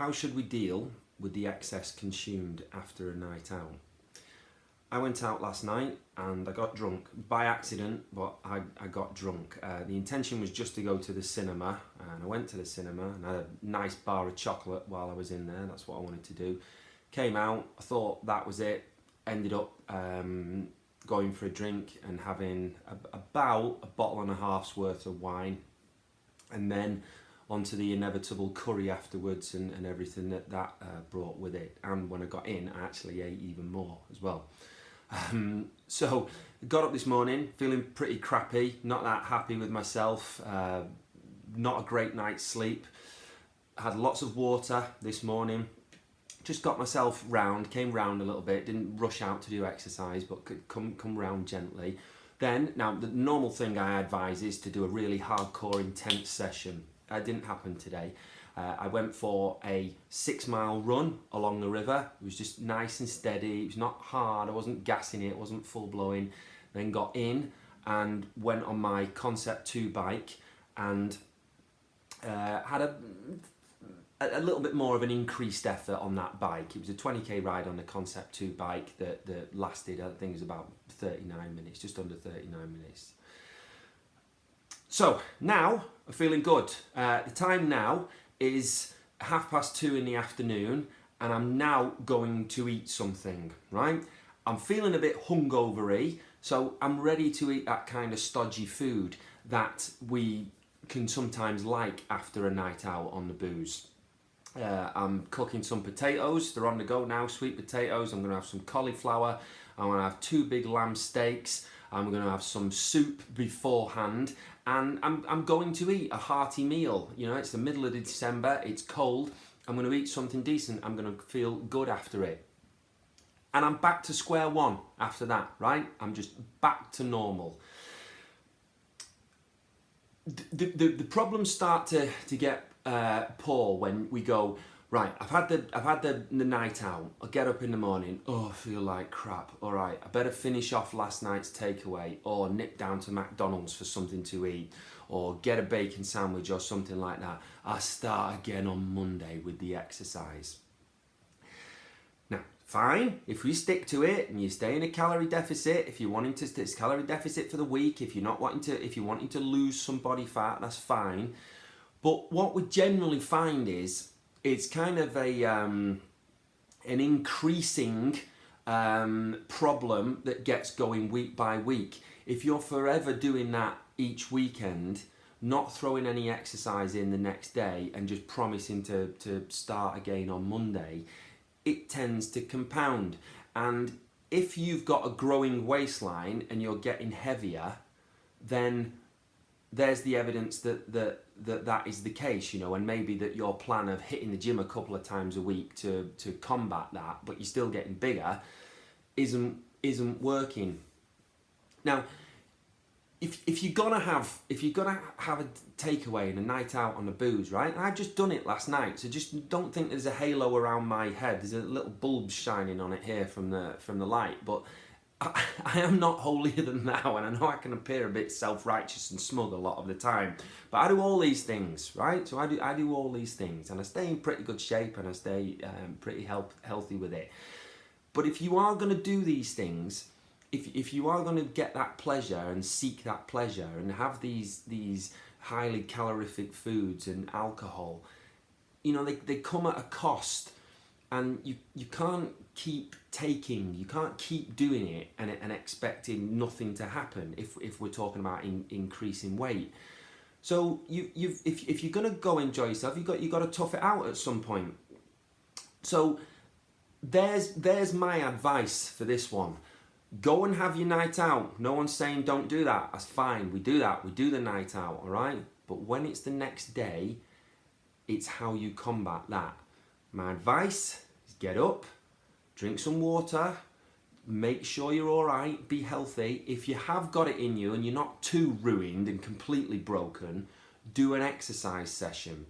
How should we deal with the excess consumed after a night out? I went out last night and I got drunk by accident, but I got drunk. The intention was just to go to the cinema, and I went to the cinema and had a nice bar of chocolate while I was in there. That's what I wanted to do. Came out, I thought that was it. Ended up going for a drink and having about a bottle and a half's worth of wine, and then onto the inevitable curry afterwards and everything that brought with it. And when I got in, I actually ate even more as well. So got up this morning feeling pretty crappy, not that happy with myself, not a great night's sleep. Had lots of water this morning, just got myself came round a little bit, didn't rush out to do exercise, but could come round gently. Then, now the normal thing I advise is to do a really hardcore intense session. That didn't happen today. I went for a 6-mile run along the river. It was just nice and steady. It was not hard. I wasn't gassing it. It wasn't full blowing. Then got in and went on my Concept 2 bike and had a little bit more of an increased effort on that bike. It was a 20k ride on the Concept 2 bike that lasted, I think it was about 39 minutes, just under 39 minutes. So now I'm feeling good. The time now is 2:30 in the afternoon, and I'm now going to eat something, right? I'm feeling a bit hungover-y, so I'm ready to eat that kind of stodgy food that we can sometimes like after a night out on the booze. I'm cooking some potatoes. They're on the go now, sweet potatoes. I'm going to have some cauliflower. I'm going to have 2 big lamb steaks. I'm going to have some soup beforehand, and I'm going to eat a hearty meal. You know, it's the middle of December, it's cold. I'm going to eat something decent. I'm going to feel good after it. And I'm back to square one after that, right? I'm just back to normal. The problems start to get poor when we go, right, I've had the night out, I'll get up in the morning, oh, I feel like crap, all right, I better finish off last night's takeaway, or nip down to McDonald's for something to eat, or get a bacon sandwich or something like that. I'll start again on Monday with the exercise. Now, fine, if we stick to it and you stay in a calorie deficit, if you're wanting to stay calorie deficit for the week, if you're wanting to lose some body fat, that's fine. But what we generally find is it's kind of an increasing problem that gets going week by week. If you're forever doing that each weekend, not throwing any exercise in the next day and just promising to start again on Monday, it tends to compound. And if you've got a growing waistline and you're getting heavier, then there's the evidence that is the case, you know, and maybe that your plan of hitting the gym a couple of times a week to combat that, but you're still getting bigger, isn't working. Now, if you're gonna have a takeaway and a night out on the booze, right? And I've just done it last night, so just don't think there's a halo around my head. There's a little bulb shining on it here from the light, but I am not holier than thou, and I know I can appear a bit self-righteous and smug a lot of the time, but I do all these things, right? So I do all these things, and I stay in pretty good shape, and I stay pretty healthy with it. But if you are going to do these things, if you are going to get that pleasure and seek that pleasure and have these highly calorific foods and alcohol, you know, they come at a cost. And you can't keep you can't keep doing it and expecting nothing to happen if we're talking about increasing weight. So if you're gonna go enjoy yourself, you got to tough it out at some point. So there's my advice for this one. Go and have your night out. No one's saying don't do that. That's fine. We do that. We do the night out, all right? But when it's the next day, it's how you combat that. My advice is get up, drink some water, make sure you're all right, be healthy. If you have got it in you and you're not too ruined and completely broken, do an exercise session.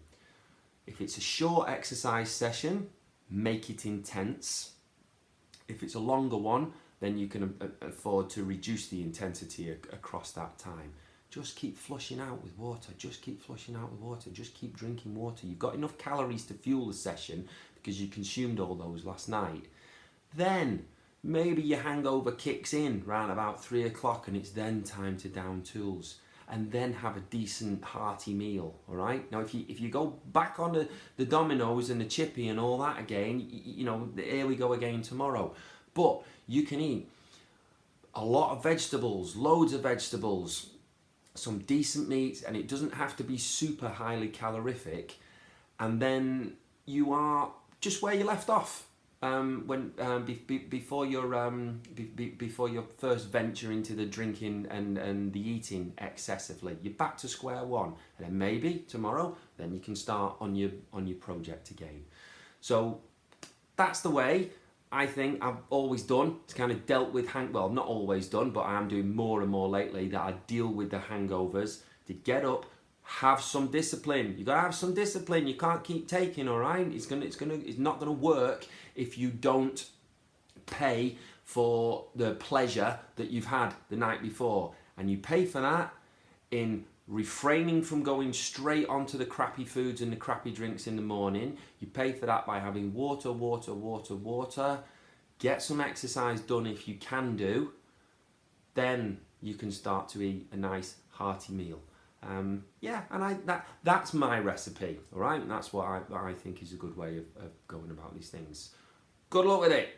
If it's a short exercise session, make it intense. If it's a longer one, then you can afford to reduce the intensity across that time. just keep flushing out with water, just keep flushing out with water, just keep drinking water. You've got enough calories to fuel the session because you consumed all those last night. Then maybe your hangover kicks in around about 3 o'clock and it's then time to down tools. And then have a decent hearty meal, all right? Now, if you go back on the Dominoes and the chippy and all that again, you know, here we go again tomorrow. But you can eat a lot of vegetables, loads of vegetables, some decent meat, and it doesn't have to be super highly calorific. And then you are just where you left off. Before your first venture into the drinking and the eating excessively, you're back to square one, and then maybe tomorrow, then you can start on your project again. So that's the way I think I've always done. It's kind of dealt with well, not always done, but I am doing more and more lately that I deal with the hangovers. To get up, have some discipline. You gotta have some discipline. You can't keep taking, all right? It's not gonna work if you don't pay for the pleasure that you've had the night before. And you pay for that in refraining from going straight onto the crappy foods and the crappy drinks in the morning. You pay for that by having water. Get some exercise done if you can do. Then you can start to eat a nice hearty meal. That's my recipe, all right? And that's what I think is a good way of going about these things. Good luck with it.